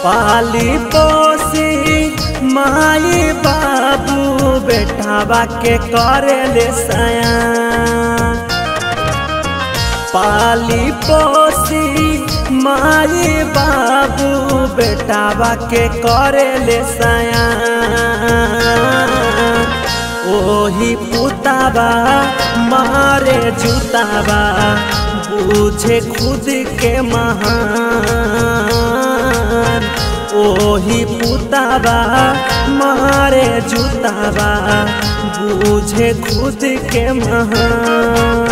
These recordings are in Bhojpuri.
पाली पोसी माई बाबू बेटावा के करेले सयान। पाली पोसी माई बाबू बेटावा के करेले सयान। ओही पुतावा मारे जूतावा बुझे खुद के महान। ओही पुतावा मारे जूतावा बुझे खुद के महान।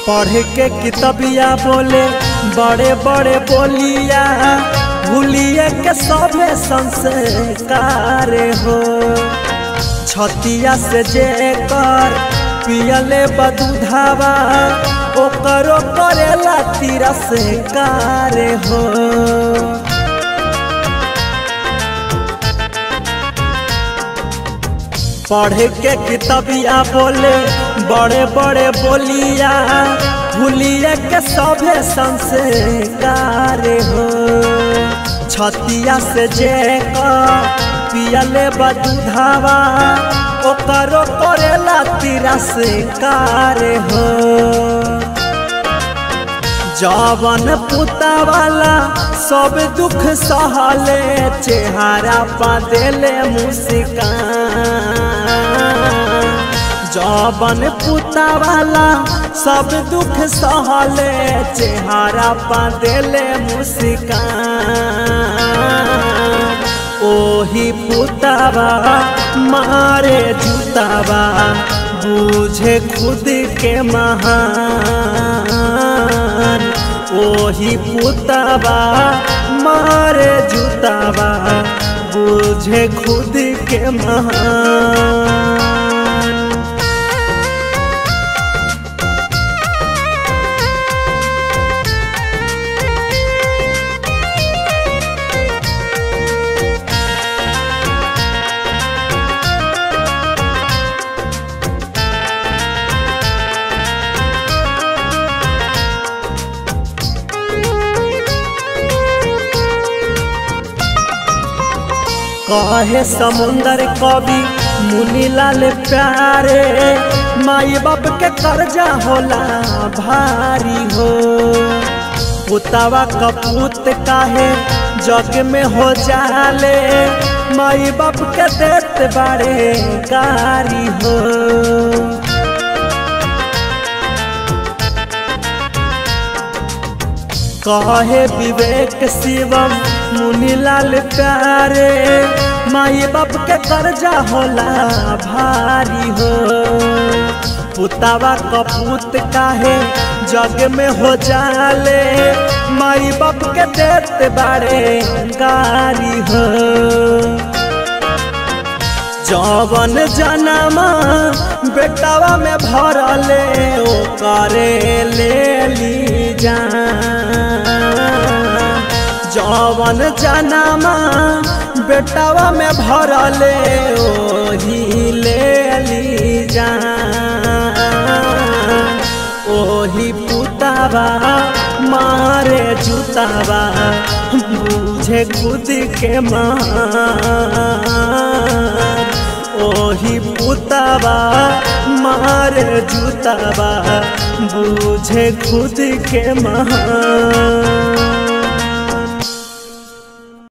पढ़ के किताबिया बोले बड़े बड़े बोलिया, भूलिए के सभे संस्कार हो। छतिया से जेकर पियले बदुधावा ओकरो करेला तिरस्कार हो। पढ़ के किताबिया बोले बड़े बड़े बोलिया, भूलिए के सभे संस्कार हो। छतिया से जेकर पियले बदुधावा ओकरो करेला तिरस्कार हो। जवन पुतावाला सब दुख सहले चेहरा पा देले मुस्कान। जवन पुतावाला सब दुख सहले चेहरा पा देले मुस्कान। ओही पुतावा मारे जूतावा बुझे खुद के महान। ओही पुतावा मारे जूतावा बुझे खुद के महान। कहे समुंदर कवि मुनीलाल प्यारे, माई बाप के कर्जा होला भारी हो। पुतावा कपूत काहे जग में हो जाले, माई बाप के देत बारे गारी हो। कहे विवेक शिवम मुनीलाल प्यारे, माई बाप के कर्जा होला भारी हो। पुतावा कपूत काहे जग में हो जाले, माई बाप के देत बारे गारी हो। जवन जनमा बेटावा में भरले ओ करे ले ली जान। जवन जनमा बेटावा में भरले ओही ले ली जान। ओही पुतावा मारे जूतावा बुझे खुद के महान। ओही पुतावा मारे जूतावा बुझे खुद के महान।